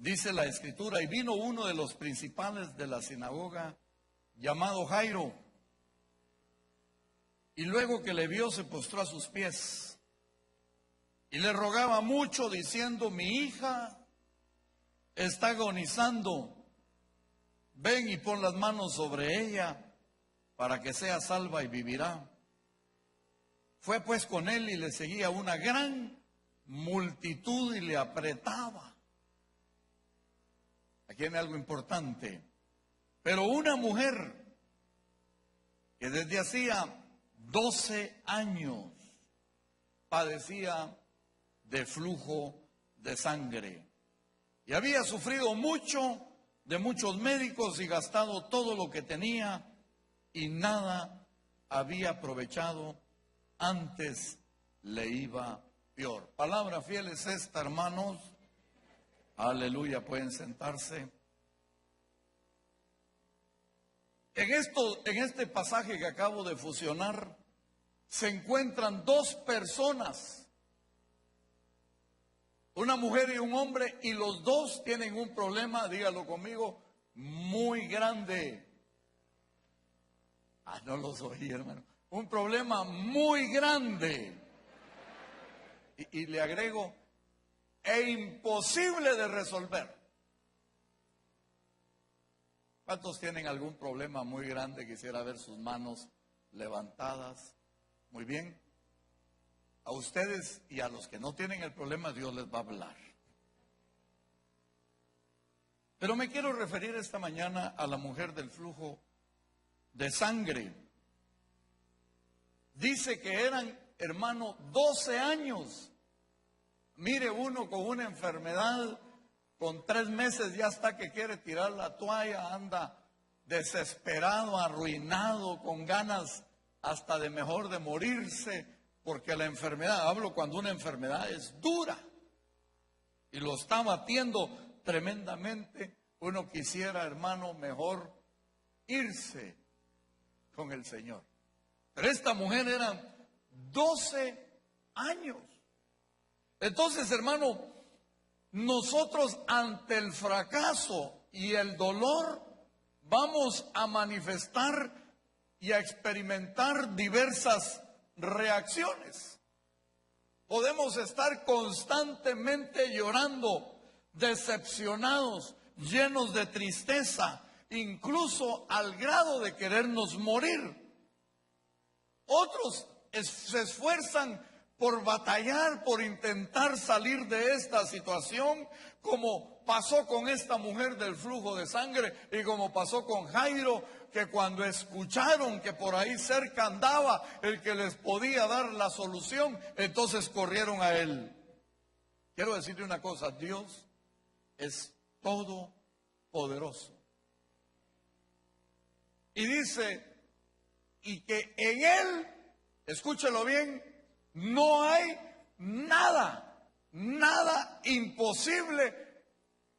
Dice la Escritura, y vino uno de los principales de la sinagoga, llamado Jairo, y luego que le vio se postró a sus pies, y le rogaba mucho diciendo, mi hija está agonizando, ven y pon las manos sobre ella, para que sea salva y vivirá. Fue pues con él y le seguía una gran multitud y le apretaba. Aquí viene algo importante. Pero una mujer que desde hacía 12 años padecía de flujo de sangre y había sufrido mucho de muchos médicos y gastado todo lo que tenía y nada había aprovechado, antes le iba peor. Palabra fiel es esta, hermanos. Aleluya, pueden sentarse. En este pasaje que acabo de fusionar, se encuentran dos personas, una mujer y un hombre, y los dos tienen un problema, dígalo conmigo, muy grande. No los oí, hermano. Un problema muy grande. Y le agrego, e imposible de resolver. ¿Cuántos tienen algún problema muy grande? Quisiera ver sus manos levantadas. Muy bien. A ustedes y a los que no tienen el problema, Dios les va a hablar. Pero me quiero referir esta mañana a la mujer del flujo de sangre. Dice que eran, hermano, 12 años. Mire, uno con una enfermedad, con 3 meses ya está que quiere tirar la toalla, anda desesperado, arruinado, con ganas hasta de mejor de morirse, porque la enfermedad, hablo cuando una enfermedad es dura y lo está batiendo tremendamente, uno quisiera, hermano, mejor irse con el Señor. Pero esta mujer eran 12 años. Entonces, hermano, nosotros ante el fracaso y el dolor vamos a manifestar y a experimentar diversas reacciones. Podemos estar constantemente llorando, decepcionados, llenos de tristeza, incluso al grado de querernos morir. Otros se esfuerzan por batallar, por intentar salir de esta situación, como pasó con esta mujer del flujo de sangre y como pasó con Jairo, que cuando escucharon que por ahí cerca andaba el que les podía dar la solución, entonces corrieron a él. Quiero decirle una cosa, Dios es todopoderoso. Y dice, y que en él, escúchelo bien, no hay nada imposible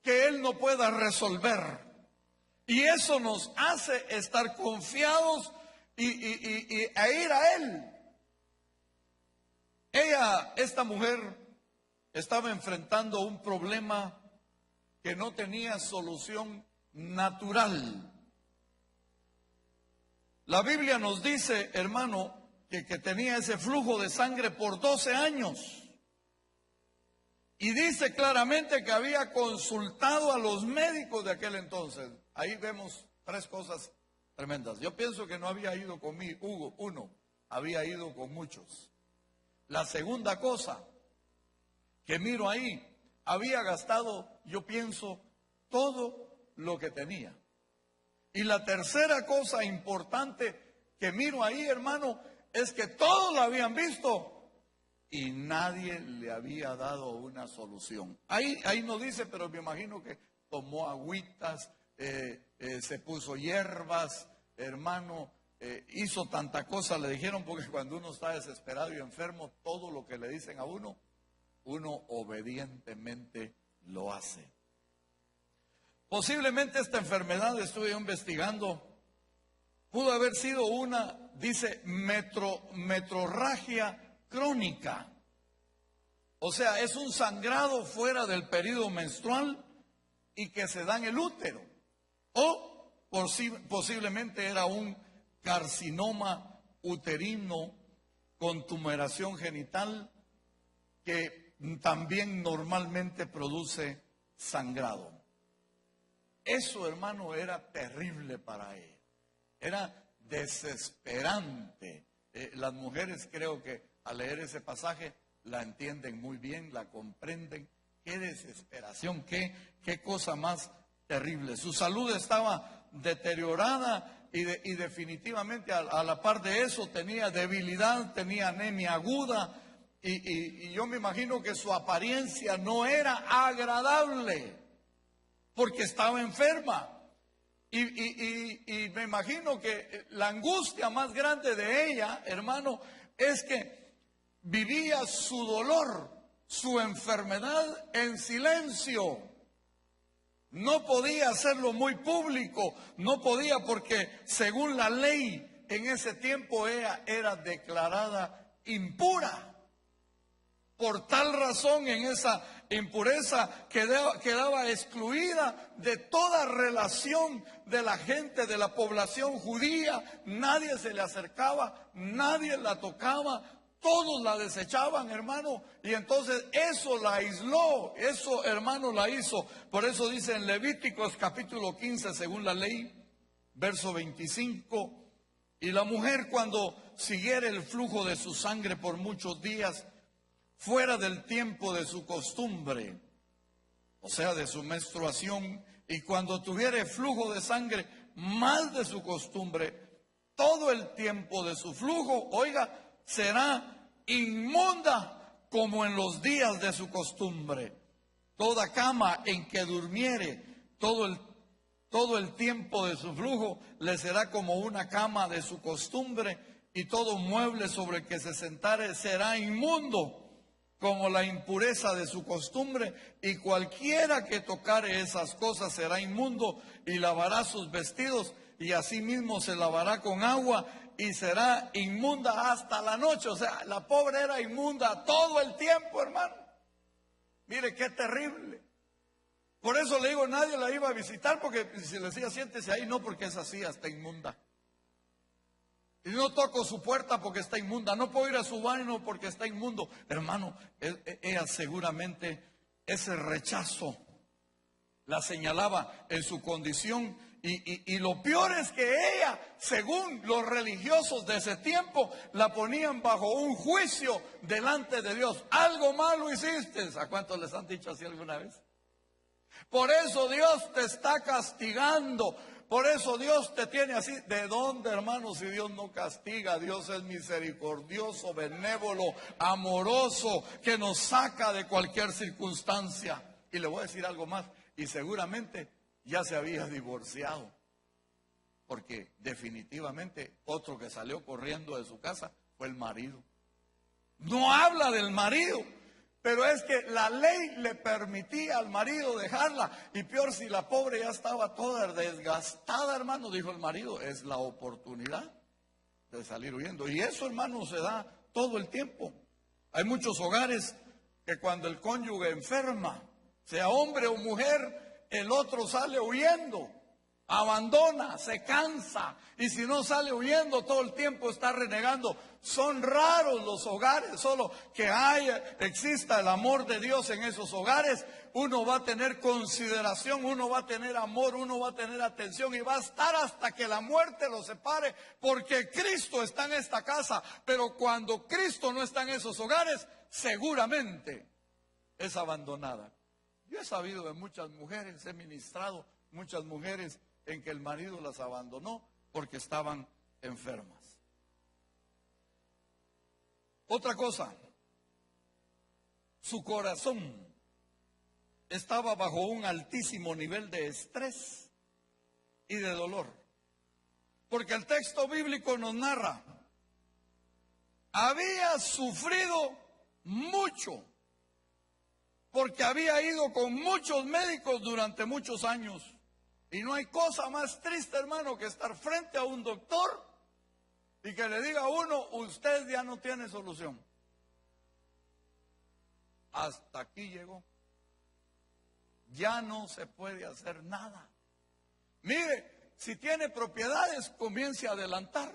que él no pueda resolver. Y eso nos hace estar confiados e ir a él. Esta mujer estaba enfrentando un problema que no tenía solución natural. La Biblia nos dice, hermano, que tenía ese flujo de sangre por 12 años. Y dice claramente que había consultado a los médicos de aquel entonces. Ahí vemos 3 cosas tremendas. Yo pienso que no había ido conmigo, uno, había ido con muchos. La segunda cosa que miro ahí, había gastado, yo pienso, todo lo que tenía. Y la tercera cosa importante que miro ahí, hermano, es que todos lo habían visto y nadie le había dado una solución. Ahí no dice, pero me imagino que tomó agüitas, se puso hierbas, hermano, hizo tanta cosa, le dijeron, porque cuando uno está desesperado y enfermo, todo lo que le dicen a uno obedientemente lo hace. Posiblemente esta enfermedad, estuve investigando, pudo haber sido una, dice, metrorragia crónica. O sea, es un sangrado fuera del periodo menstrual y que se da en el útero. O posiblemente era un carcinoma uterino con tumoración genital que también normalmente produce sangrado. Eso, hermano, era terrible para ella. Era desesperante. Las mujeres, creo que al leer ese pasaje la entienden muy bien, la comprenden. Qué desesperación, qué cosa más terrible. Su salud estaba deteriorada y definitivamente a la par de eso tenía debilidad, tenía anemia aguda y yo me imagino que su apariencia no era agradable porque estaba enferma. Y me imagino que la angustia más grande de ella, hermano, es que vivía su dolor, su enfermedad en silencio. No podía hacerlo muy público, no podía porque según la ley en ese tiempo ella era declarada impura. Por tal razón, en esa impureza quedaba excluida de toda relación de la gente, de la población judía. Nadie se le acercaba, nadie la tocaba, todos la desechaban, hermano. Y entonces eso la aisló, eso, hermano, la hizo. Por eso dice en Levíticos capítulo 15, según la ley, verso 25, y la mujer cuando siguiera el flujo de su sangre por muchos días, fuera del tiempo de su costumbre, o sea, de su menstruación, y cuando tuviere flujo de sangre más de su costumbre, todo el tiempo de su flujo, oiga, será inmunda como en los días de su costumbre. Toda cama en que durmiere todo el tiempo de su flujo le será como una cama de su costumbre, y todo mueble sobre el que se sentare será inmundo como la impureza de su costumbre, y cualquiera que tocare esas cosas será inmundo, y lavará sus vestidos, y asimismo se lavará con agua, y será inmunda hasta la noche. O sea, la pobre era inmunda todo el tiempo, hermano. Mire qué terrible. Por eso le digo, nadie la iba a visitar, porque si le decía siéntese ahí, no, porque es así, hasta inmunda. Y no toco su puerta porque está inmunda, no puedo ir a su baño porque está inmundo. Hermano, ella seguramente ese rechazo la señalaba en su condición. Y lo peor es que ella, según los religiosos de ese tiempo, la ponían bajo un juicio delante de Dios. Algo malo hiciste. ¿A cuántos les han dicho así alguna vez? Por eso Dios te está castigando. Por eso Dios te tiene así. ¿De dónde, hermano, si Dios no castiga? Dios es misericordioso, benévolo, amoroso, que nos saca de cualquier circunstancia. Y le voy a decir algo más. Y seguramente ya se había divorciado. Porque definitivamente otro que salió corriendo de su casa fue el marido. No habla del marido. Pero es que la ley le permitía al marido dejarla. Y peor, si la pobre ya estaba toda desgastada, hermano, dijo el marido, es la oportunidad de salir huyendo. Y eso, hermano, se da todo el tiempo. Hay muchos hogares que cuando el cónyuge enferma, sea hombre o mujer, el otro sale huyendo, abandona, se cansa, y si no sale huyendo todo el tiempo está renegando. Son raros los hogares, solo que exista el amor de Dios en esos hogares. Uno va a tener consideración, uno va a tener amor, uno va a tener atención, y va a estar hasta que la muerte lo separe, porque Cristo está en esta casa. Pero cuando Cristo no está en esos hogares, seguramente es abandonada. Yo he sabido de muchas mujeres, he ministrado muchas mujeres en que el marido las abandonó porque estaban enfermas. Otra cosa, su corazón estaba bajo un altísimo nivel de estrés y de dolor. Porque el texto bíblico nos narra, había sufrido mucho, porque había ido con muchos médicos durante muchos años. Y no hay cosa más triste, hermano, que estar frente a un doctor y que le diga a uno, usted ya no tiene solución. Hasta aquí llegó. ya no se puede hacer nada. Mire, si tiene propiedades, comience a adelantar.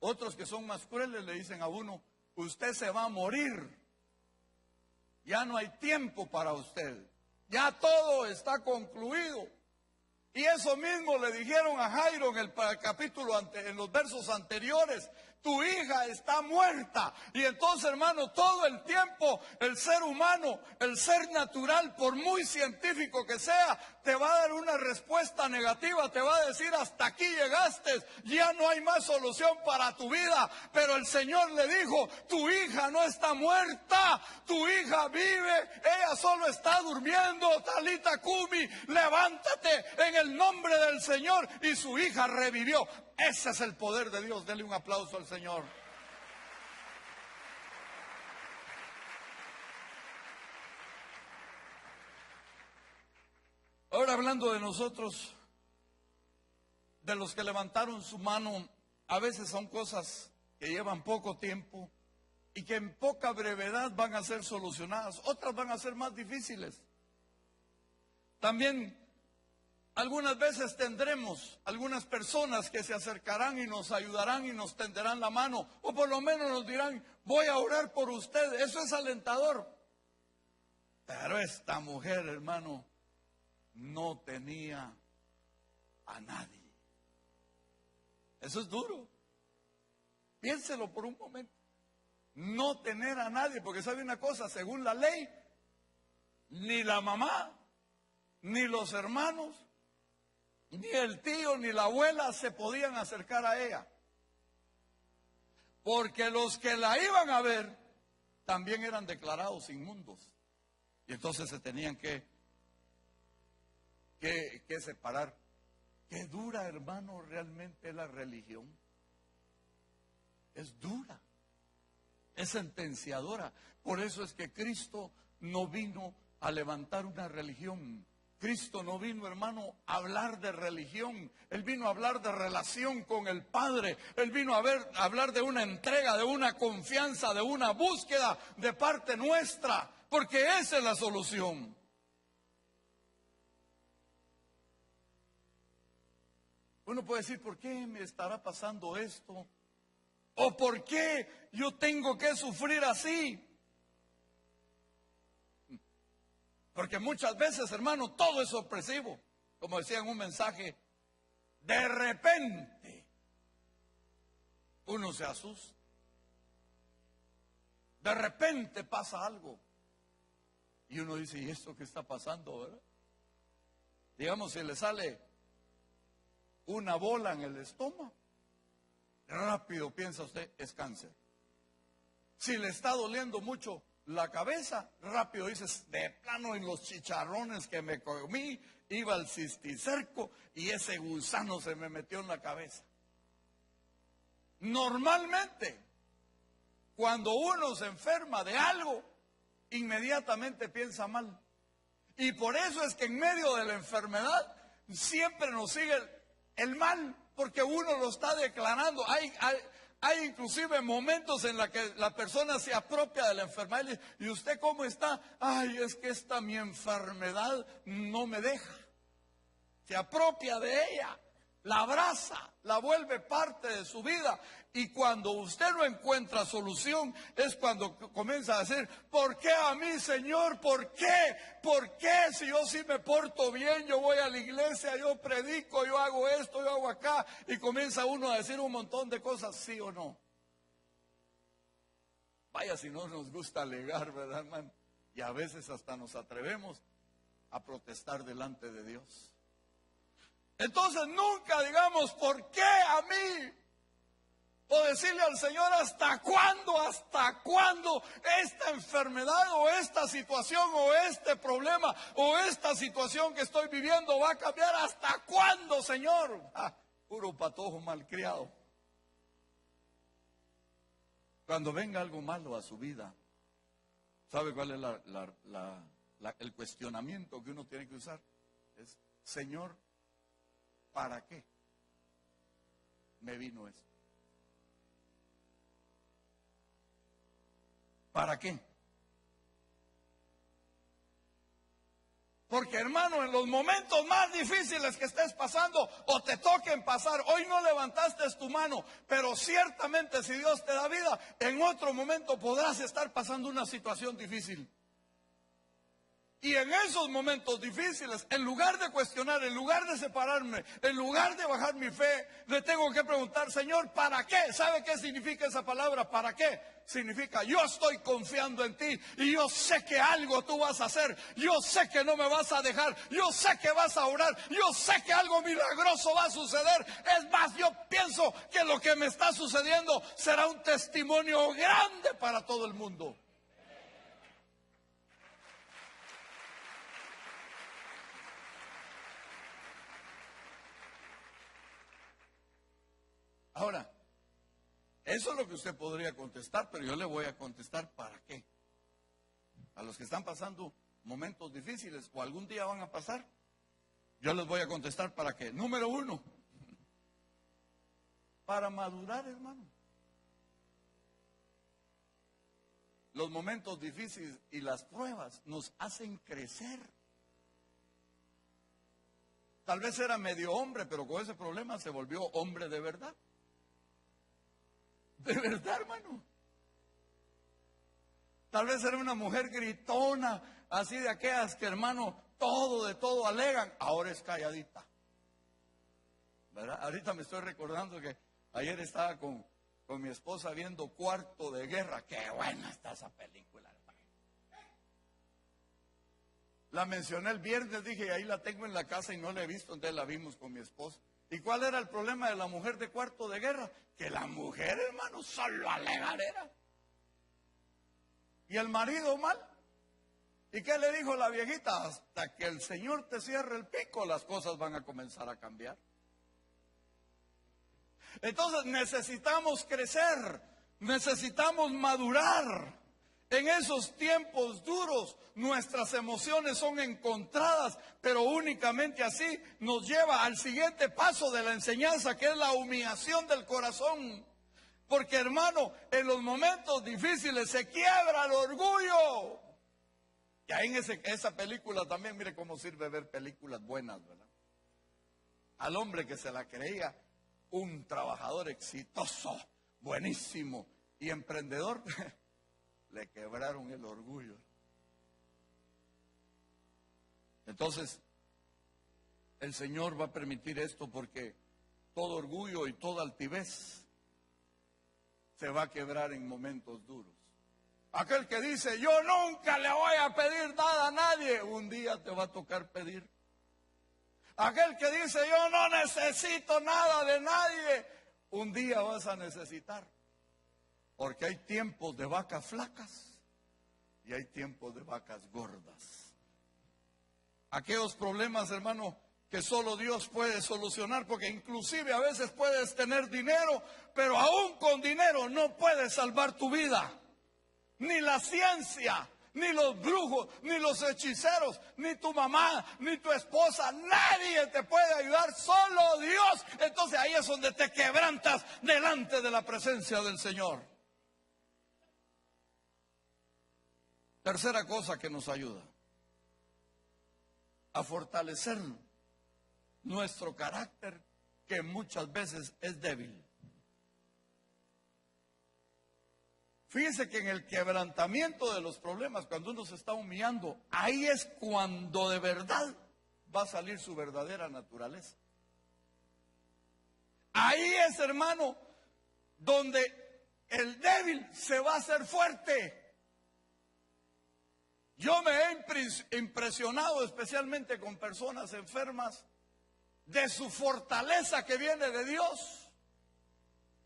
Otros que son más crueles le dicen a uno, usted se va a morir. Ya no hay tiempo para usted. Ya todo está concluido. Y eso mismo le dijeron a Jairo en el capítulo en los versos anteriores. Tu hija está muerta. Y entonces, hermano, todo el tiempo el ser humano, el ser natural, por muy científico que sea, te va a dar una respuesta negativa. Te va a decir, hasta aquí llegaste, ya no hay más solución para tu vida. Pero el Señor le dijo, tu hija no está muerta, tu hija vive, ella solo está durmiendo. Talita Kumi, levántate en el nombre del Señor. Y su hija revivió. Ese es el poder de Dios. Dele un aplauso al Señor. Ahora, hablando de nosotros, de los que levantaron su mano, a veces son cosas que llevan poco tiempo y que en poca brevedad van a ser solucionadas. Otras van a ser más difíciles. También algunas veces tendremos algunas personas que se acercarán y nos ayudarán y nos tenderán la mano, o por lo menos nos dirán, voy a orar por usted. Eso es alentador. Pero esta mujer, hermano, no tenía a nadie. Eso es duro. Piénselo por un momento. No tener a nadie, porque sabe una cosa, según la ley, ni la mamá, ni los hermanos, ni el tío, ni la abuela se podían acercar a ella. Porque los que la iban a ver también eran declarados inmundos. Y entonces se tenían que separar. Qué dura, hermano, realmente la religión. Es dura, es sentenciadora. Por eso es que Cristo no vino a levantar una religión. Cristo no vino, hermano, a hablar de religión. Él vino a hablar de relación con el Padre. Él vino a hablar de una entrega, de una confianza, de una búsqueda de parte nuestra. Porque esa es la solución. Uno puede decir, ¿por qué me estará pasando esto? ¿O por qué yo tengo que sufrir así? Porque muchas veces, hermano, todo es sorpresivo. Como decía en un mensaje, de repente uno se asusta. De repente pasa algo. Y uno dice, ¿y esto qué está pasando, verdad? Digamos, si le sale una bola en el estómago, rápido piensa usted, es cáncer. Si le está doliendo mucho la cabeza, rápido dices, de plano en los chicharrones que me comí, iba al cisticerco y ese gusano se me metió en la cabeza. Normalmente, cuando uno se enferma de algo, inmediatamente piensa mal. Y por eso es que en medio de la enfermedad siempre nos sigue el mal, porque uno lo está declarando. Hay inclusive momentos en los que la persona se apropia de la enfermedad y dice, ¿y usted cómo está? Ay, es que mi enfermedad no me deja. Se apropia de ella, la abraza, la vuelve parte de su vida. Y cuando usted no encuentra solución, es cuando comienza a decir, ¿por qué a mí, Señor? ¿Por qué? ¿Por qué? Si yo sí me porto bien, yo voy a la iglesia, yo predico, yo hago esto, yo hago acá. Y comienza uno a decir un montón de cosas, ¿sí o no? Vaya si no nos gusta alegar, ¿verdad, hermano? Y a veces hasta nos atrevemos a protestar delante de Dios. Entonces nunca digamos, ¿por qué a mí? O decirle al Señor, ¿hasta cuándo esta enfermedad o esta situación o este problema o esta situación que estoy viviendo va a cambiar? ¿Hasta cuándo, Señor? Puro patojo malcriado. Cuando venga algo malo a su vida, ¿sabe cuál es el cuestionamiento que uno tiene que usar? Es, Señor, ¿para qué me vino esto? ¿Para qué? Porque hermano, en los momentos más difíciles que estés pasando o te toquen pasar, hoy no levantaste tu mano, pero ciertamente si Dios te da vida, en otro momento podrás estar pasando una situación difícil. Y en esos momentos difíciles, en lugar de cuestionar, en lugar de separarme, en lugar de bajar mi fe, le tengo que preguntar, Señor, ¿para qué? ¿Sabe qué significa esa palabra? ¿Para qué? Significa, yo estoy confiando en ti y yo sé que algo tú vas a hacer. Yo sé que no me vas a dejar. Yo sé que vas a orar. Yo sé que algo milagroso va a suceder. Es más, yo pienso que lo que me está sucediendo será un testimonio grande para todo el mundo. Ahora, eso es lo que usted podría contestar, pero yo le voy a contestar ¿para qué? A los que están pasando momentos difíciles o algún día van a pasar, yo les voy a contestar ¿para qué? Número 1, para madurar, hermano. Los momentos difíciles y las pruebas nos hacen crecer. Tal vez era medio hombre, pero con ese problema se volvió hombre de verdad. De verdad, hermano. Tal vez era una mujer gritona, así de aquellas que, hermano, todo de todo alegan. Ahora es calladita. ¿Verdad? Ahorita me estoy recordando que ayer estaba con mi esposa viendo Cuarto de Guerra. Qué buena está esa película, hermano. La mencioné el viernes, dije, y ahí la tengo en la casa y no la he visto, entonces la vimos con mi esposa. ¿Y cuál era el problema de la mujer de Cuarto de Guerra? Que la mujer, hermano, solo alegadera. ¿Y el marido mal? ¿Y qué le dijo la viejita? Hasta que el Señor te cierre el pico, las cosas van a comenzar a cambiar. Entonces necesitamos crecer, necesitamos madurar. En esos tiempos duros, nuestras emociones son encontradas, pero únicamente así nos lleva al siguiente paso de la enseñanza, que es la humillación del corazón. Porque, hermano, en los momentos difíciles se quiebra el orgullo. Y ahí en esa película también, mire cómo sirve ver películas buenas, ¿verdad? Al hombre que se la creía un trabajador exitoso, buenísimo y emprendedor, le quebraron el orgullo. Entonces, el Señor va a permitir esto porque todo orgullo y toda altivez se va a quebrar en momentos duros. Aquel que dice, yo nunca le voy a pedir nada a nadie, un día te va a tocar pedir. Aquel que dice, yo no necesito nada de nadie, un día vas a necesitar. Porque hay tiempos de vacas flacas y hay tiempos de vacas gordas. Aquellos problemas, hermano, que solo Dios puede solucionar, porque inclusive a veces puedes tener dinero, pero aún con dinero no puedes salvar tu vida. Ni la ciencia, ni los brujos, ni los hechiceros, ni tu mamá, ni tu esposa, nadie te puede ayudar, solo Dios. Entonces ahí es donde te quebrantas delante de la presencia del Señor. Tercera cosa que nos ayuda a fortalecer nuestro carácter, que muchas veces es débil. Fíjense que en el quebrantamiento de los problemas, cuando uno se está humillando, ahí es cuando de verdad va a salir su verdadera naturaleza. Ahí es, hermano, donde el débil se va a hacer fuerte. Yo me he impresionado especialmente con personas enfermas de su fortaleza que viene de Dios.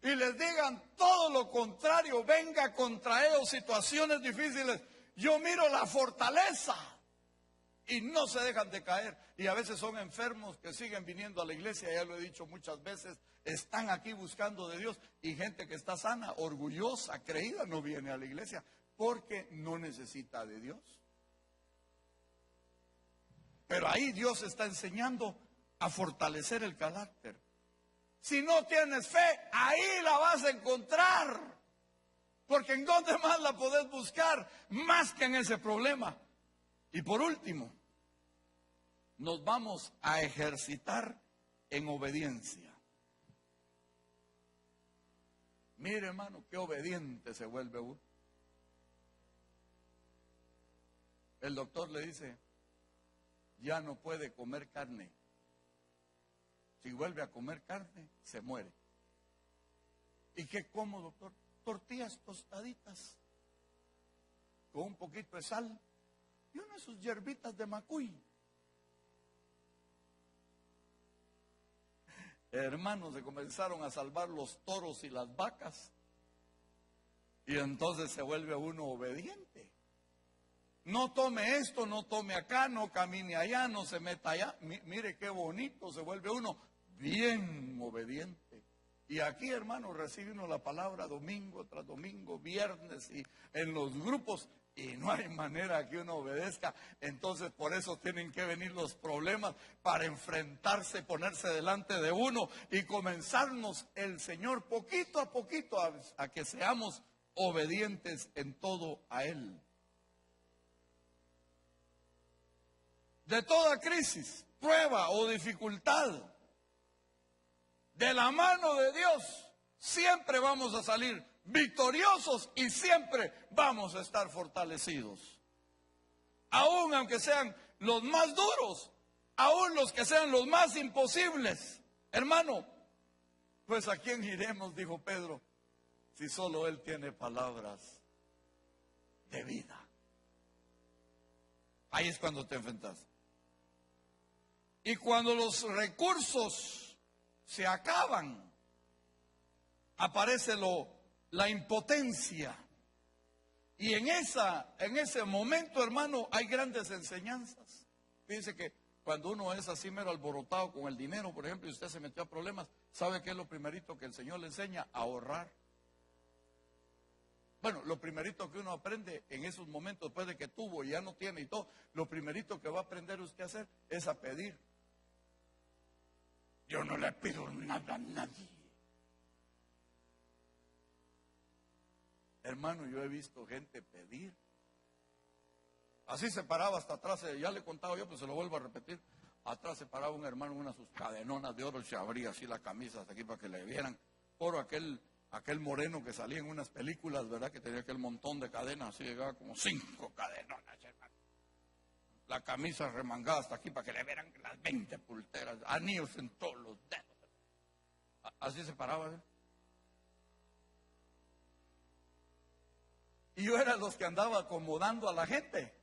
Y les digan todo lo contrario, venga contra ellos situaciones difíciles. Yo miro la fortaleza y no se dejan de caer. Y a veces son enfermos que siguen viniendo a la iglesia, ya lo he dicho muchas veces, están aquí buscando de Dios. Y gente que está sana, orgullosa, creída, no viene a la iglesia porque no necesita de Dios. Pero ahí Dios está enseñando a fortalecer el carácter. Si no tienes fe, ahí la vas a encontrar. Porque ¿en dónde más la podés buscar? Más que en ese problema. Y por último, nos vamos a ejercitar en obediencia. Mire, hermano, qué obediente se vuelve uno. El doctor le dice, ya no puede comer carne. Si vuelve a comer carne, se muere. ¿Y qué como, doctor? Tortillas tostaditas, con un poquito de sal y una de sus hierbitas de macuy. Hermanos, se comenzaron a salvar los toros y las vacas. Y entonces se vuelve uno obediente. No tome esto, no tome acá, no camine allá, no se meta allá. Mire qué bonito, se vuelve uno bien obediente. Y aquí, hermanos, recibe uno la palabra domingo tras domingo, viernes y en los grupos. Y no hay manera que uno obedezca. Entonces por eso tienen que venir los problemas para enfrentarse, ponerse delante de uno y comenzarnos el Señor poquito a poquito a que seamos obedientes en todo a Él. De toda crisis, prueba o dificultad, de la mano de Dios, siempre vamos a salir victoriosos y siempre vamos a estar fortalecidos. Aún aunque sean los más duros, aún los que sean los más imposibles. Hermano, pues ¿a quién iremos? Dijo Pedro, si solo Él tiene palabras de vida. Ahí es cuando te enfrentas. Y cuando los recursos se acaban, aparece la impotencia. Y en ese momento, hermano, hay grandes enseñanzas. Fíjense que cuando uno es así mero alborotado con el dinero, por ejemplo, y usted se metió a problemas, ¿sabe qué es lo primerito que el Señor le enseña? A ahorrar. Bueno, lo primerito que uno aprende en esos momentos, después de que tuvo y ya no tiene y todo, lo primerito que va a aprender usted a hacer es a pedir. Yo no le pido nada a nadie. Hermano, yo he visto gente pedir. Así se paraba hasta atrás, ya le he contado yo, pues se lo vuelvo a repetir. Atrás se paraba un hermano, una de sus cadenonas de oro, se abría así la camisa hasta aquí para que le vieran. Por aquel moreno que salía en unas películas, ¿verdad? Que tenía aquel montón de cadenas, así llegaba como 5 cadenonas, hermano. La camisa remangada hasta aquí para que le vieran las 20 pulteras, anillos en todos los dedos. Así se paraba, ¿eh? Y yo era los que andaba acomodando a la gente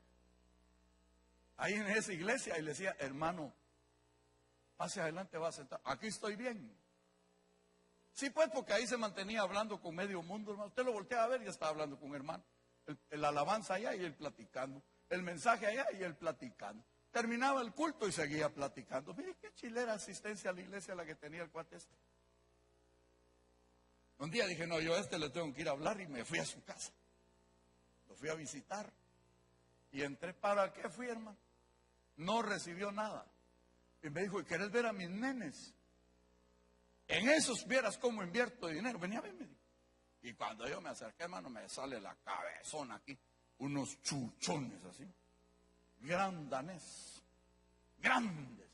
ahí en esa iglesia y le decía, hermano, pase adelante, va a sentar, aquí estoy bien. Sí, pues, porque ahí se mantenía hablando con medio mundo, hermano. Usted lo volteaba a ver y ya estaba hablando con un hermano. El alabanza allá y él platicando. El mensaje allá y él platicando. Terminaba el culto y seguía platicando. Mire qué chilera asistencia a la iglesia la que tenía el cuate este. Un día dije, no, yo a este le tengo que ir a hablar y me fui a su casa. Lo fui a visitar. Y entré, ¿para qué fui, hermano? No recibió nada. Y me dijo, ¿y querés ver a mis nenes? En esos vieras cómo invierto dinero. Venía a verme. Y cuando yo me acerqué, hermano, me sale la cabezona aquí. Unos chuchones así. Grandanés. Grandes.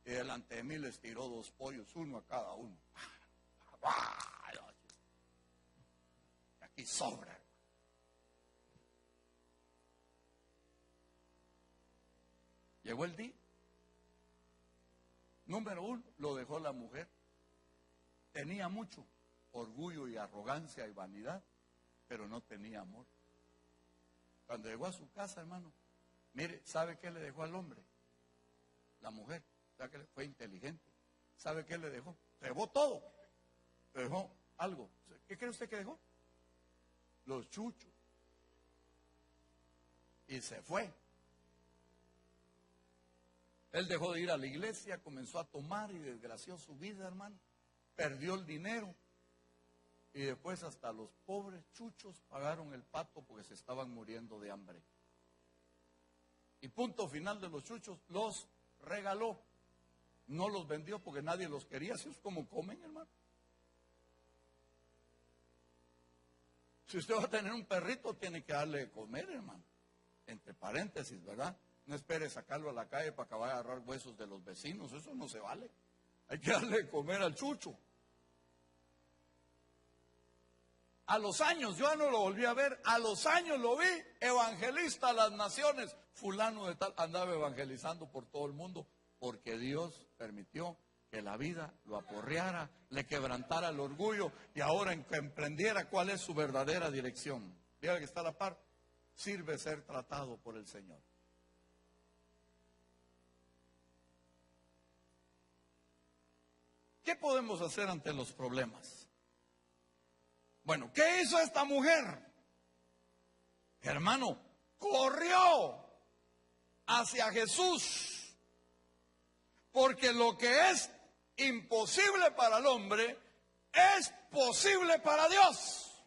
Y delante de mí les tiró 2 pollos, uno a cada uno. Y aquí sobra. Llegó el día. Número 1, lo dejó la mujer. Tenía mucho orgullo y arrogancia y vanidad, pero no tenía amor. Cuando llegó a su casa, hermano, mire, ¿sabe qué le dejó al hombre? La mujer, ¿sabe qué? Fue inteligente. ¿Sabe qué le dejó? Dejó todo. Le dejó algo. ¿Qué cree usted que dejó? Los chuchos. Y se fue. Él dejó de ir a la iglesia, comenzó a tomar y desgració su vida, hermano. Perdió el dinero. Y después hasta los pobres chuchos pagaron el pato porque se estaban muriendo de hambre. Y punto final de los chuchos, los regaló. No los vendió porque nadie los quería. Así es como comen, hermano. Si usted va a tener un perrito, tiene que darle de comer, hermano. Entre paréntesis, ¿verdad? No espere sacarlo a la calle para que vaya a agarrar huesos de los vecinos, eso no se vale. Hay que darle de comer al chucho. A los años, yo ya no lo volví a ver, a los años lo vi, evangelista a las naciones, fulano de tal, andaba evangelizando por todo el mundo, porque Dios permitió que la vida lo aporreara, le quebrantara el orgullo y ahora emprendiera cuál es su verdadera dirección. Dígale que está a la par, sirve ser tratado por el Señor. ¿Qué podemos hacer ante los problemas? Bueno, ¿qué hizo esta mujer? Hermano, corrió hacia Jesús, porque lo que es imposible para el hombre es posible para Dios.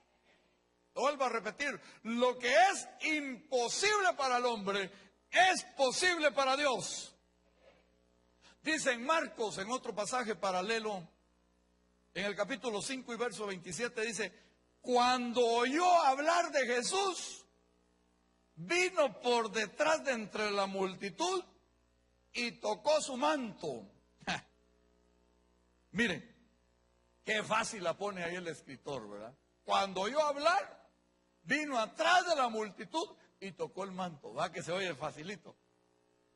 Lo vuelvo a repetir, lo que es imposible para el hombre es posible para Dios. Dice en Marcos, en otro pasaje paralelo, en el capítulo 5 y verso 27, dice: cuando oyó hablar de Jesús, vino por detrás de entre la multitud y tocó su manto. Miren, qué fácil la pone ahí el escritor, ¿verdad? Cuando oyó hablar, vino atrás de la multitud y tocó el manto. Va que se oye facilito.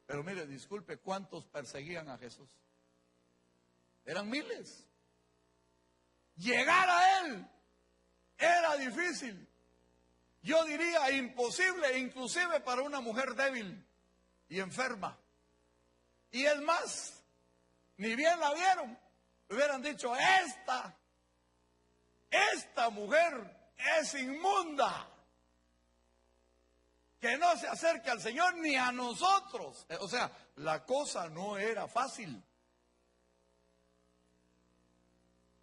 Pero mire, disculpe, ¿cuántos perseguían a Jesús? Eran miles. Llegar a Él era difícil. Yo diría imposible, inclusive para una mujer débil y enferma. Y es más, ni bien la vieron, hubieran dicho: esta mujer es inmunda. Que no se acerque al Señor ni a nosotros. O sea, la cosa no era fácil.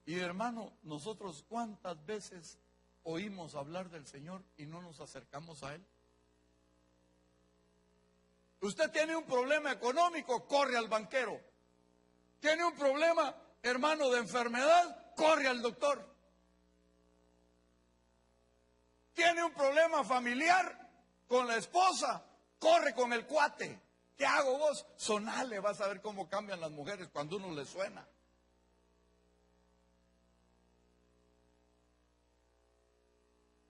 Y hermano, nosotros ¿cuántas veces oímos hablar del Señor y no nos acercamos a Él? Usted tiene un problema económico, corre al banquero. Tiene un problema, hermano, de enfermedad, corre al doctor. Tiene un problema familiar con la esposa, corre con el cuate. ¿Qué hago vos? Sonale, vas a ver cómo cambian las mujeres cuando uno le suena.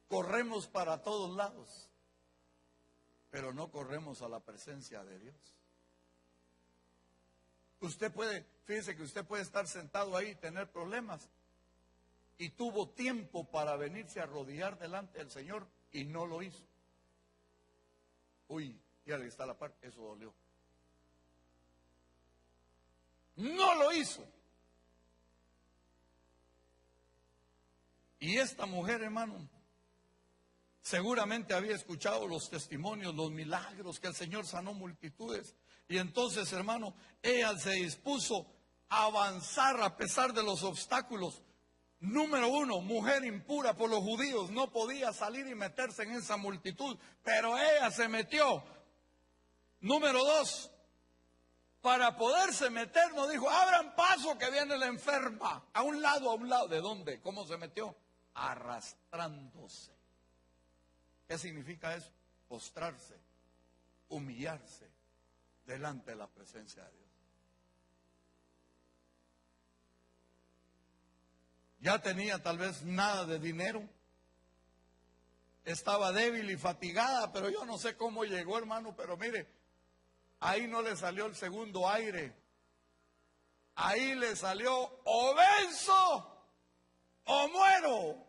Corremos para todos lados, pero no corremos a la presencia de Dios. Usted puede, fíjese que usted puede estar sentado ahí y tener problemas, y tuvo tiempo para venirse a arrodillar delante del Señor y no lo hizo. Uy, ya le está la parte, eso dolió. No lo hizo. Y esta mujer, hermano, seguramente había escuchado los testimonios, los milagros, que el Señor sanó multitudes. Y entonces, hermano, ella se dispuso a avanzar a pesar de los obstáculos. Número uno, mujer impura por los judíos, no podía salir y meterse en esa multitud, pero ella se metió. Número dos, para poderse meter, nos dijo: abran paso que viene la enferma. A un lado. ¿De dónde? ¿Cómo se metió? Arrastrándose. ¿Qué significa eso? Postrarse, humillarse delante de la presencia de Dios. Ya tenía tal vez nada de dinero, estaba débil y fatigada, pero yo no sé cómo llegó, hermano, pero mire, ahí no le salió el segundo aire, ahí le salió: o venzo o muero.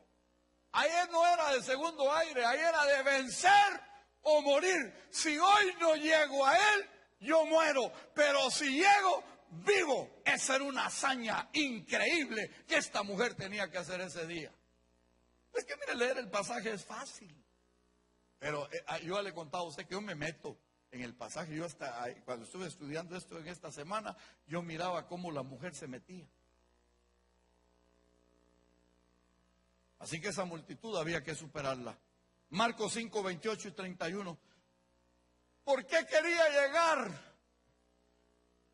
Ahí no era de segundo aire, ahí era de vencer o morir. Si hoy no llego a Él, yo muero, pero si llego, vivo. Esa era una hazaña increíble que esta mujer tenía que hacer ese día. Es que mire, leer el pasaje es fácil, pero yo le he contado a usted que yo me meto en el pasaje. Yo hasta cuando estuve estudiando esto en esta semana, yo miraba cómo la mujer se metía. Así que esa multitud había que superarla. Marcos 5, 28 y 31. ¿Por qué quería llegar?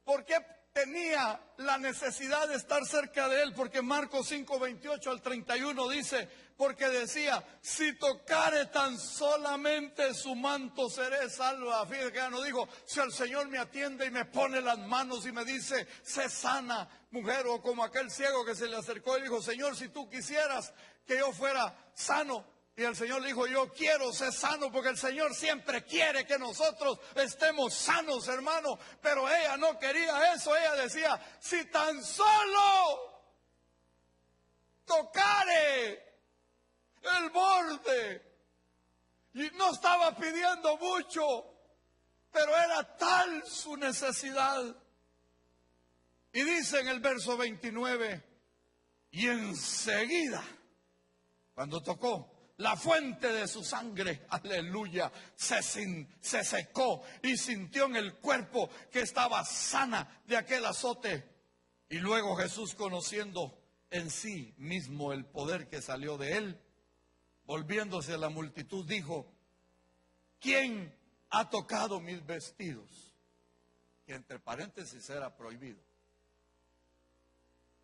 ¿Por qué tenía la necesidad de estar cerca de él, porque Marcos 5:28 al 31 dice, porque decía, si tocare tan solamente su manto seré salva. Fíjate que ya no dijo, si el Señor me atiende y me pone las manos y me dice, sé sana, mujer, o como aquel ciego que se le acercó y dijo, Señor, si tú quisieras que yo fuera sano. Y el Señor le dijo, yo quiero ser sano, porque el Señor siempre quiere que nosotros estemos sanos, hermano. Pero ella no quería eso. Ella decía, si tan solo tocare el borde. Y no estaba pidiendo mucho, pero era tal su necesidad. Y dice en el verso 29, y enseguida, cuando tocó, la fuente de su sangre, aleluya, se secó y sintió en el cuerpo que estaba sana de aquel azote. Y luego Jesús, conociendo en sí mismo el poder que salió de él, volviéndose a la multitud, dijo, ¿quién ha tocado mis vestidos? Que entre paréntesis era prohibido.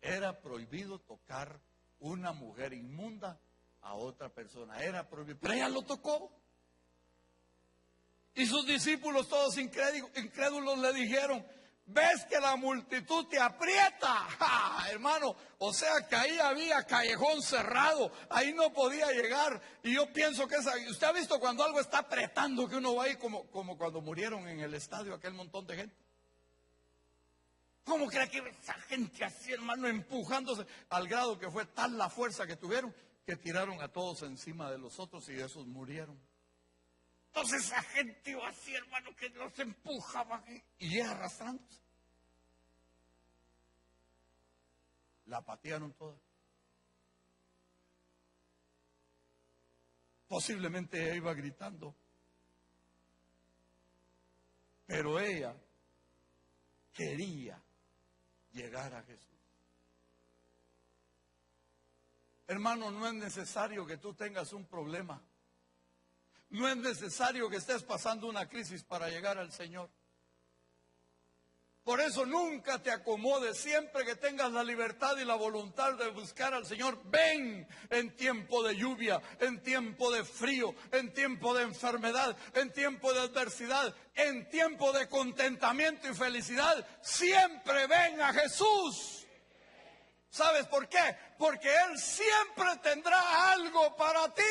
Era prohibido tocar una mujer inmunda a otra persona, era prohibido, pero ella lo tocó. Y sus discípulos, todos incrédulos, le dijeron, ¿ves que la multitud te aprieta? ¡Ja, hermano! O sea que ahí había callejón cerrado, ahí no podía llegar. Y yo pienso que usted ha visto cuando algo está apretando, que uno va ahí como cuando murieron en el estadio aquel montón de gente. ¿Cómo cree que esa gente así, hermano, empujándose? Al grado que fue tal la fuerza que tuvieron, que tiraron a todos encima de los otros y esos murieron. Entonces esa gente iba así, hermano, que los empujaba y arrastrándose. La patearon toda. Posiblemente ella iba gritando, pero ella quería llegar a Jesús. Hermano, no es necesario que tú tengas un problema. No es necesario que estés pasando una crisis para llegar al Señor. Por eso nunca te acomodes, siempre que tengas la libertad y la voluntad de buscar al Señor. Ven en tiempo de lluvia, en tiempo de frío, en tiempo de enfermedad, en tiempo de adversidad, en tiempo de contentamiento y felicidad. Siempre ven a Jesús. ¿Sabes por qué? Porque Él siempre tendrá algo para ti.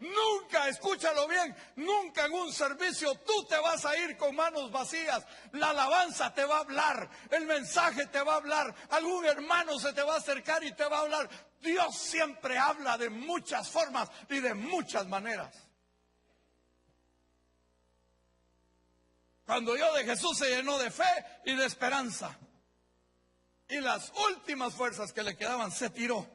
Nunca, escúchalo bien, nunca en un servicio tú te vas a ir con manos vacías. La alabanza te va a hablar, el mensaje te va a hablar, algún hermano se te va a acercar y te va a hablar. Dios siempre habla de muchas formas y de muchas maneras. Cuando yo de Jesús se llenó de fe y de esperanza. Y las últimas fuerzas que le quedaban se tiró.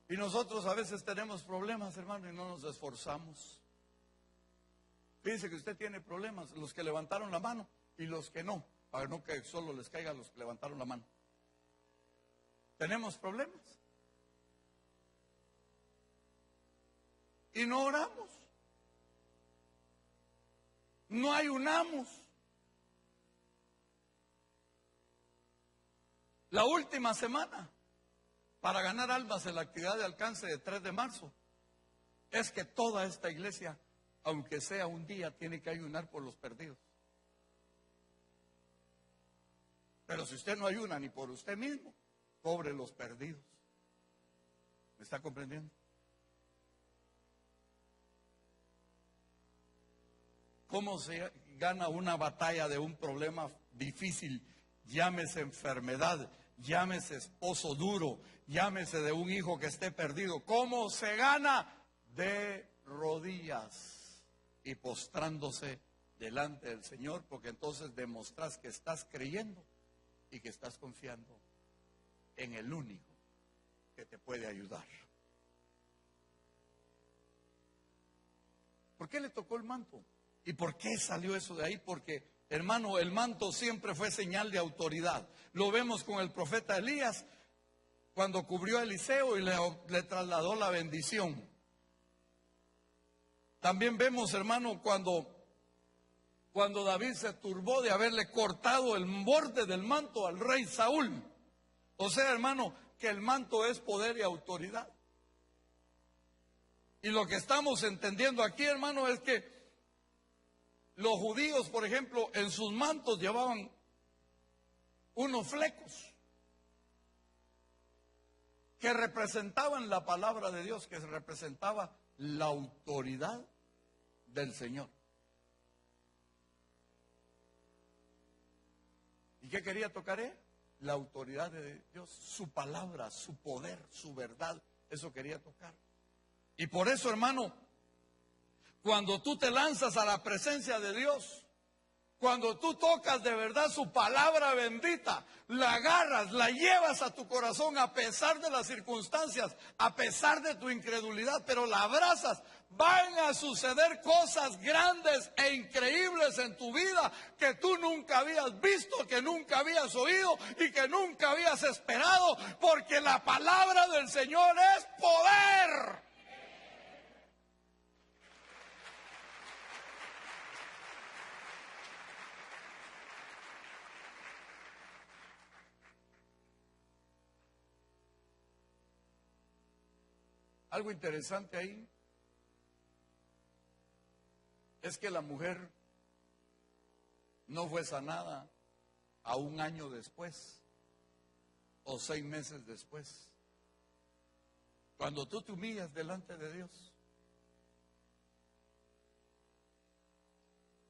Y nosotros a veces tenemos problemas, hermano, y no nos esforzamos. Fíjense que usted tiene problemas, los que levantaron la mano y los que no, para no que solo les caiga a los que levantaron la mano. Tenemos problemas. Y no oramos. No ayunamos. La última semana, para ganar almas en la actividad de alcance de 3 de marzo, es que toda esta iglesia, aunque sea un día, tiene que ayunar por los perdidos. Pero si usted no ayuna ni por usted mismo, pobre los perdidos. ¿Me está comprendiendo? ¿Cómo se gana una batalla de un problema difícil? Llámese enfermedad, llámese esposo duro, llámese de un hijo que esté perdido. ¿Cómo se gana? De rodillas y postrándose delante del Señor, porque entonces demostras que estás creyendo y que estás confiando en el único que te puede ayudar. ¿Por qué le tocó el manto? ¿Y por qué salió eso de ahí? Porque, hermano, el manto siempre fue señal de autoridad. Lo vemos con el profeta Elías, cuando cubrió a Eliseo y le trasladó la bendición. También vemos, hermano, cuando cuando David se turbó de haberle cortado el borde del manto al rey Saúl. O sea, hermano, que el manto es poder y autoridad. Y lo que estamos entendiendo aquí, hermano, es que los judíos, por ejemplo, en sus mantos llevaban unos flecos que representaban la palabra de Dios, que representaba la autoridad del Señor. ¿Y qué quería tocar él? La autoridad de Dios, su palabra, su poder, su verdad, eso quería tocar. Y por eso, hermano, cuando tú te lanzas a la presencia de Dios, cuando tú tocas de verdad su palabra bendita, la agarras, la llevas a tu corazón a pesar de las circunstancias, a pesar de tu incredulidad, pero la abrazas, van a suceder cosas grandes e increíbles en tu vida que tú nunca habías visto, que nunca habías oído y que nunca habías esperado, porque la palabra del Señor es poder. Algo interesante ahí es que la mujer no fue sanada a un año después o 6 meses después. Cuando tú te humillas delante de Dios,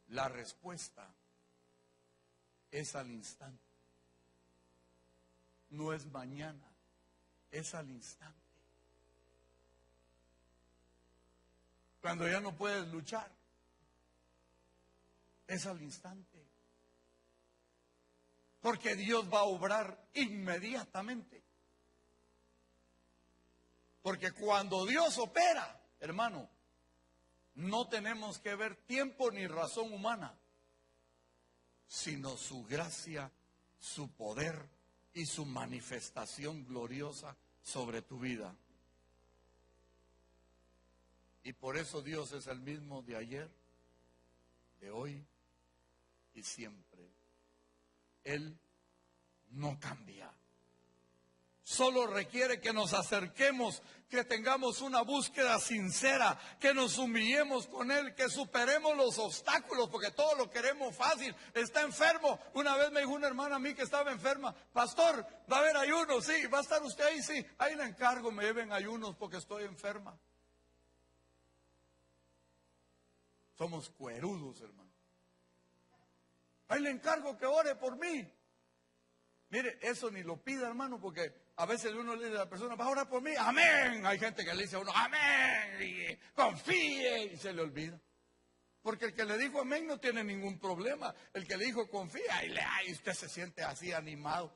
la respuesta es al instante. No es mañana, es al instante. Cuando ya no puedes luchar, es al instante. Porque Dios va a obrar inmediatamente. Porque cuando Dios opera, hermano, no tenemos que ver tiempo ni razón humana, sino su gracia, su poder y su manifestación gloriosa sobre tu vida. Y por eso Dios es el mismo de ayer, de hoy y siempre. Él no cambia. Solo requiere que nos acerquemos, que tengamos una búsqueda sincera, que nos humillemos con Él, que superemos los obstáculos, porque todo lo queremos fácil. Está enfermo. Una vez me dijo una hermana a mí que estaba enferma: pastor, ¿va a haber ayunos? Sí. ¿Va a estar usted ahí? Sí. Ahí le encargo, me lleven ayunos porque estoy enferma. Somos cuerudos, hermano. Ahí le encargo que ore por mí. Mire, eso ni lo pida, hermano, porque a veces uno le dice a la persona: ¿va a orar por mí? Amén. Hay gente que le dice a uno: amén, y confíe, y se le olvida. Porque el que le dijo amén no tiene ningún problema. El que le dijo confía, y usted se siente así animado.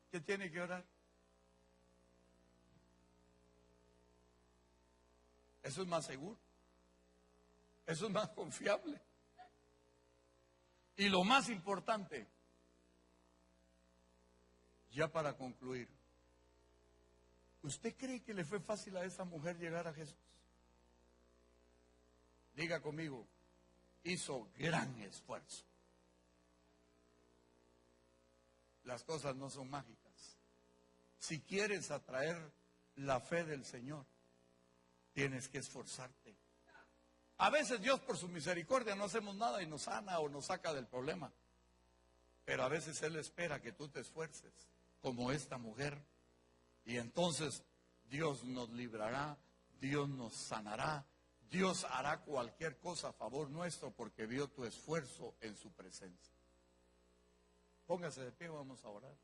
¿Qué tiene que orar? Eso es más seguro. Eso es más confiable. Y lo más importante, ya para concluir, ¿usted cree que le fue fácil a esa mujer llegar a Jesús? Diga conmigo: hizo gran esfuerzo. Las cosas no son mágicas. Si quieres atraer la fe del Señor, tienes que esforzarte. A veces Dios, por su misericordia, no hacemos nada y nos sana o nos saca del problema. Pero a veces Él espera que tú te esfuerces, como esta mujer. Y entonces Dios nos librará, Dios nos sanará, Dios hará cualquier cosa a favor nuestro porque vio tu esfuerzo en su presencia. Póngase de pie, vamos a orar.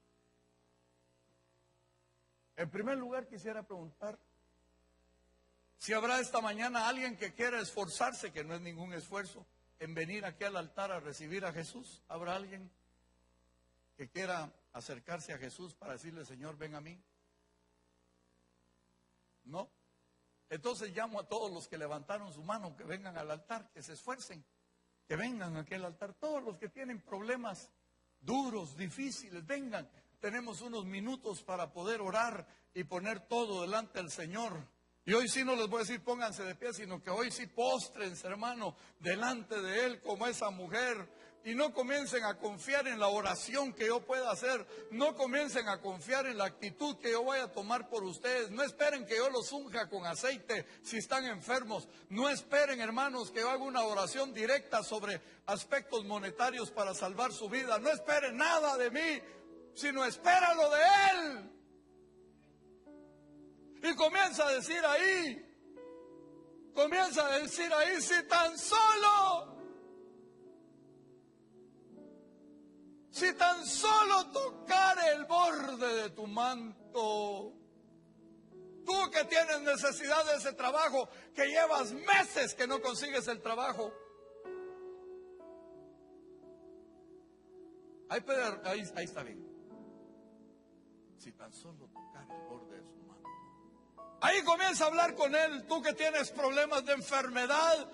En primer lugar, quisiera preguntar si habrá esta mañana alguien que quiera esforzarse, que no es ningún esfuerzo, en venir aquí al altar a recibir a Jesús. ¿Habrá alguien que quiera acercarse a Jesús para decirle: Señor, ven a mí? ¿No? Entonces llamo a todos los que levantaron su mano que vengan al altar, que se esfuercen, que vengan aquí al altar. Todos los que tienen problemas duros, difíciles, vengan. Tenemos unos minutos para poder orar y poner todo delante del Señor. Y hoy sí no les voy a decir pónganse de pie, sino que hoy sí póstrense, hermano, delante de Él como esa mujer. Y no comiencen a confiar en la oración que yo pueda hacer. No comiencen a confiar en la actitud que yo vaya a tomar por ustedes. No esperen que yo los unja con aceite si están enfermos. No esperen, hermanos, que yo haga una oración directa sobre aspectos monetarios para salvar su vida. No esperen nada de mí, sino espéralo de Él. Y comienza a decir ahí, si tan solo tocare el borde de tu manto. Tú que tienes necesidad de ese trabajo, que llevas meses que no consigues el trabajo. Ahí está bien. Si tan solo tocare el borde de su manto. Ahí comienza a hablar con Él, tú que tienes problemas de enfermedad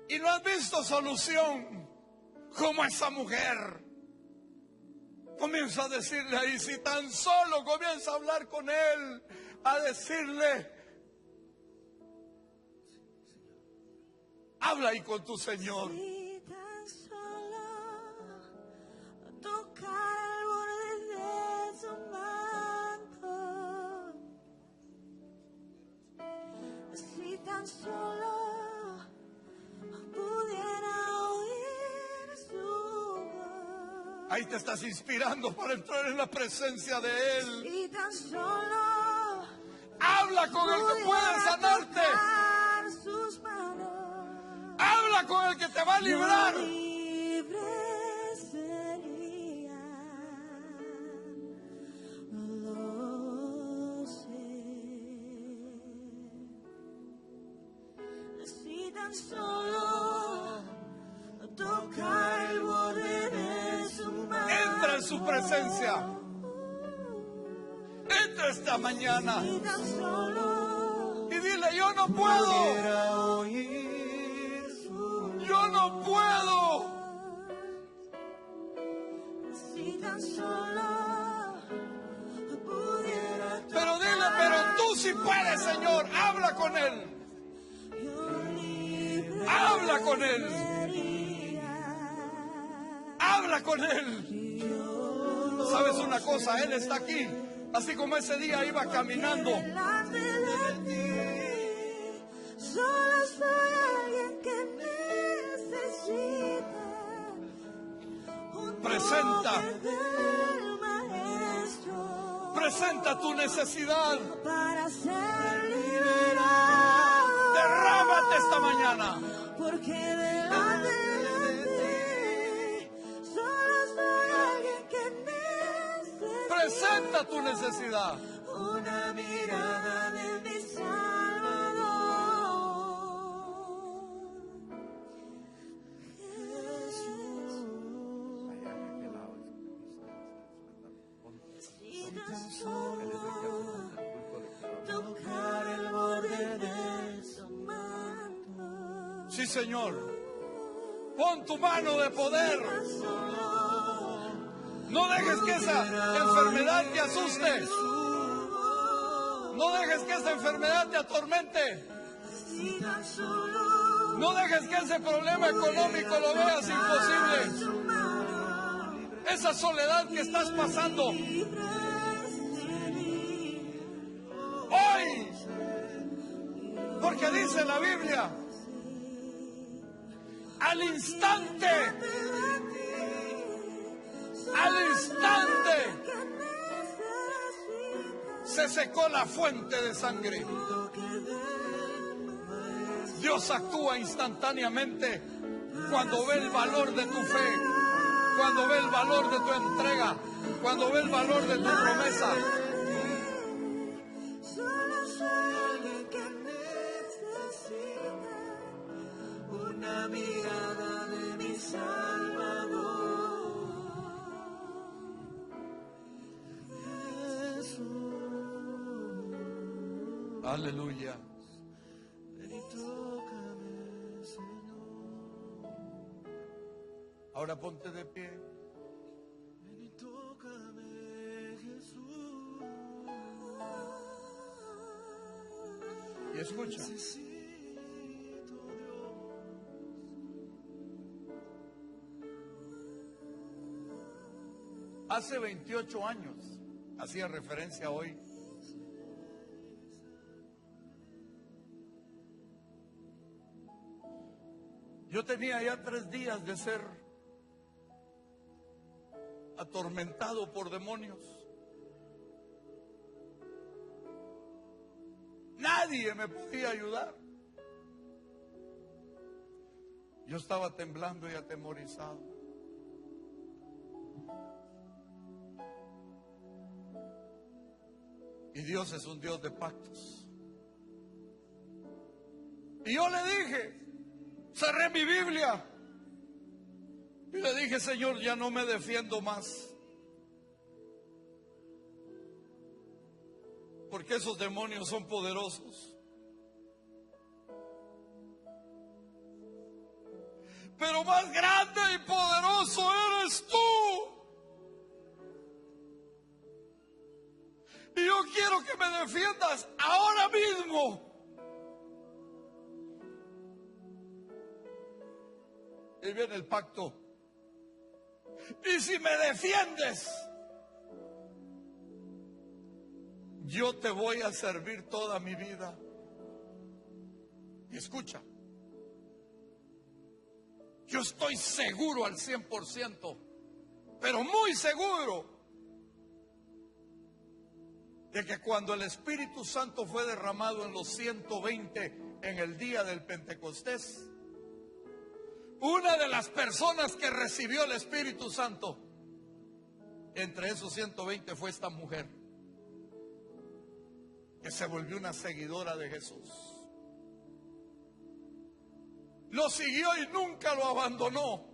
y no has visto solución, como esa mujer. Comienza a decirle ahí, si tan solo comienza a hablar con Él, a decirle, habla ahí con tu Señor. Si tan solo tocar el borde de su manto, si tan solo pudiera oír su voz, Ahí te estás inspirando para entrar en la presencia de Él. si tan solo Habla con el que puede sanarte. tocar sus manos, Habla con el que te va a librar. libre sería, lo sé. Si tan solo tocar el borde de su mano, Entra en su presencia. Entra esta mañana si tan solo y dile, yo no puedo. pudiera oír su Yo no puedo. si tan solo pudiera Pero dile, pero tú sí puedes, Señor. Habla con Él. yo libre Habla con Él. sería. Habla con Él. ¿Sabes una cosa? Él está aquí. Así como ese día iba caminando. Delante de ti, solo soy alguien que necesita un Presenta. toque del Maestro Presenta tu necesidad. para ser liberado. Derrámate esta mañana. Porque delante de ti, solo soy alguien que necesita Presenta tu necesidad. una mirada de mi Salvador. Jesús, si tan solo tocar el borde de su manto, Sí, Señor. Pon tu mano de poder. No dejes que esa enfermedad te asuste. No dejes que esa enfermedad te atormente. si tan solo No dejes que ese problema económico lo veas imposible. su mano, Esa soledad que estás pasando. libre sería. Hoy. Porque dice la Biblia. Al instante. Al instante. Se secó la fuente de sangre. Dios actúa instantáneamente cuando ve el valor de tu fe, cuando ve el valor de tu entrega, cuando ve el valor de tu promesa. Solo soy alguien que necesita una mirada de mi Salvador. Jesús, Aleluya. ven y tócame, Señor. Ahora ponte de pie. Ven y tócame, Jesús. Y escucha. Hace 28 años, hacía referencia hoy, yo tenía ya 3 días de ser atormentado por demonios. Nadie me podía ayudar. Yo estaba temblando y atemorizado. Y Dios es un Dios de pactos. Y yo le dije, cerré mi Biblia y le dije: Señor, ya no me defiendo más, porque esos demonios son poderosos. Pero más grande y poderoso eres tú. Y yo quiero que me defiendas ahora mismo. Y viene el pacto. Y si me defiendes, yo te voy a servir toda mi vida. Y escucha, yo estoy seguro al 100%, pero muy seguro, de que cuando el Espíritu Santo fue derramado en los 120 en el día del Pentecostés, una de las personas que recibió el Espíritu Santo entre esos 120 fue esta mujer, que se volvió una seguidora de Jesús. Lo siguió y nunca lo abandonó.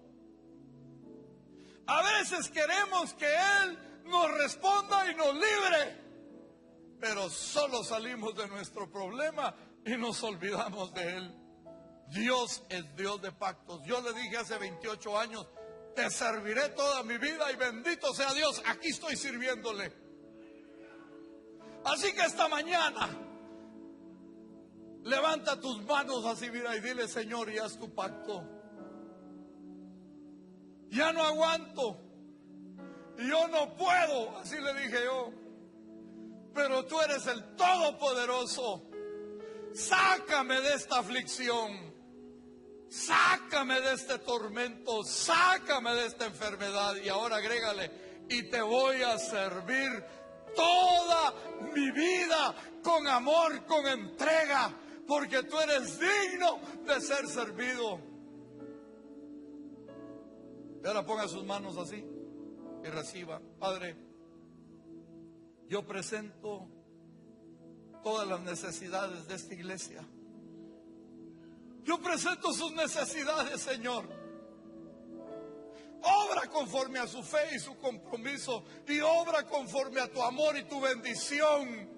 A veces queremos que Él nos responda y nos libre, pero solo salimos de nuestro problema y nos olvidamos de Él. Dios es Dios de pactos. Yo le dije hace 28 años: te serviré toda mi vida, y bendito sea Dios, aquí estoy sirviéndole. Así que esta mañana, levanta tus manos así, mira, y dile: Señor, ya es tu pacto. Ya no aguanto. Y yo no puedo, así le dije yo. Pero tú eres el Todopoderoso. Sácame de esta aflicción. Sácame de este tormento. Sácame de esta enfermedad. Y ahora agrégale: y te voy a servir toda mi vida con amor, con entrega, porque tú eres digno de ser servido. Y ahora ponga sus manos así y reciba. Padre, yo presento todas las necesidades de esta iglesia. Yo presento sus necesidades, Señor. Obra conforme a su fe y su compromiso, y obra conforme a tu amor y tu bendición.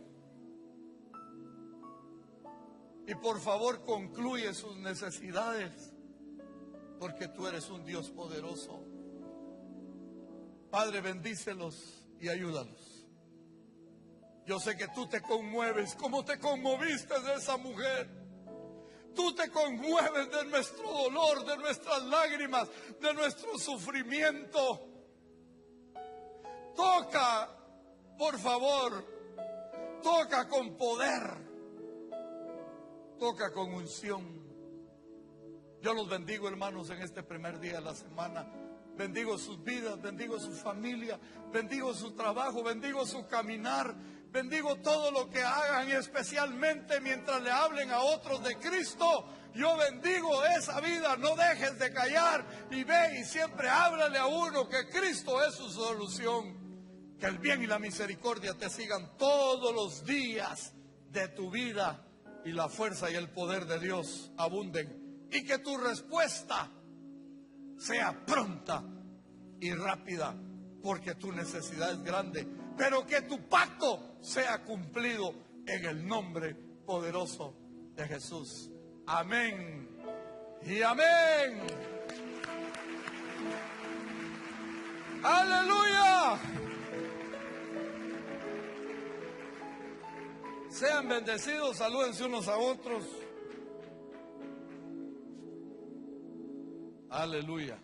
Y por favor, concluye sus necesidades, porque tú eres un Dios poderoso. Padre, bendícelos y ayúdalos. Yo sé que tú te conmueves como te conmoviste de esa mujer. Tú te conmueves de nuestro dolor, de nuestras lágrimas, de nuestro sufrimiento. Toca, por favor, toca con poder, toca con unción. Yo los bendigo, hermanos, en este primer día de la semana. Bendigo sus vidas, bendigo su familia, bendigo su trabajo, bendigo su caminar, bendigo todo lo que hagan, y especialmente mientras le hablen a otros de Cristo. Yo bendigo esa vida. No dejes de callar y ve y siempre háblale a uno que Cristo es su solución. Que el bien y la misericordia te sigan todos los días de tu vida, y la fuerza y el poder de Dios abunden, y que tu respuesta sea pronta y rápida, porque tu necesidad es grande, pero que tu pacto sea cumplido en el nombre poderoso de Jesús. Amén y amén. Aleluya. Sean bendecidos, salúdense unos a otros. Aleluya.